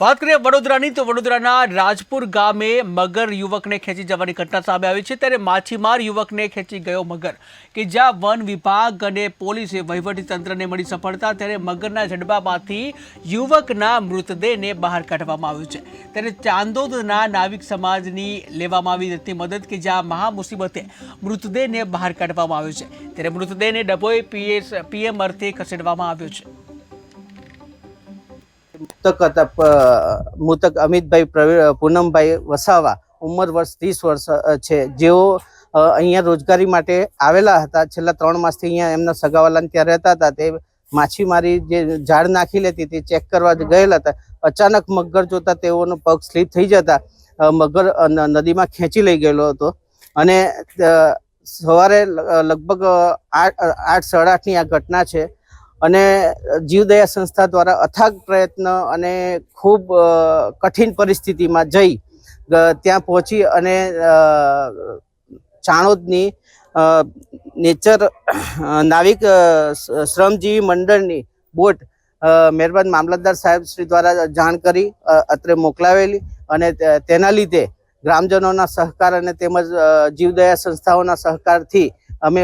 વાત કરીએ વડોદરાની તો વડોદરાના રાજપુર ગામે મગર યુવકને ખેંચી જવાની ઘટના સામે આવી છે। ત્યારે માછીમાર યુવકને ખેંચી ગયો મગર કે જ્યાં વન વિભાગ અને પોલીસે વહીવટીતંત્રને મળી સફળતા। ત્યારે મગરના જડબામાંથી યુવકના મૃતદેહને બહાર કાઢવામાં આવ્યો છે। ત્યારે ચાંદોદના નાવિક સમાજની લેવામાં આવી હતી મદદ કે જ્યાં મહા મુસીબતે મૃતદેહને બહાર કાઢવામાં આવ્યો છે। ત્યારે મૃતદેહને ડભોઈ પીએમ અર્થે ખસેડવામાં આવ્યો છે। મૃતક અમિતભાઈ પૂનમભાઈ વસાવા ઉંમર વર્ષ 30 વર્ષ છે, જેઓ અહીંયા રોજગારી માટે આવેલા હતા। છેલ્લા 3 માસથી અહીંયા એમના સગાવાલાને ત્યાં રહેતા હતા। તે માછીમારી જે ઝાડ નાખી લેતી તે ચેક કરવા ગયેલા હતા। અચાનક મગર જોતા તેઓનો પગ સ્લીપ થઈ જતા મગર નદીમાં ખેંચી લઈ ગયેલો હતો અને સવારે લગભગ 8 સાડા 8ની આ ઘટના છે અને જીવદયા સંસ્થા દ્વારા અથાગ પ્રયત્ન અને ખૂબ કઠિન પરિસ્થિતિમાં જઈ ત્યાં પહોંચી અને ચાણોદની નેચર નાવિક શ્રમજીવી મંડળની બોટ મહેરબાન મામલતદાર સાહેબ શ્રી દ્વારા જાણ કરી અત્રે મોકલાવેલી અને તેના લીધે ગ્રામજનોના સહકાર અને તેમજ જીવદયા સંસ્થાઓના સહકારથી અમે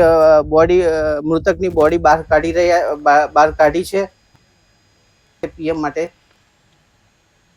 મૃતકની બોડી બહાર કાઢી છે। પીએમ માટે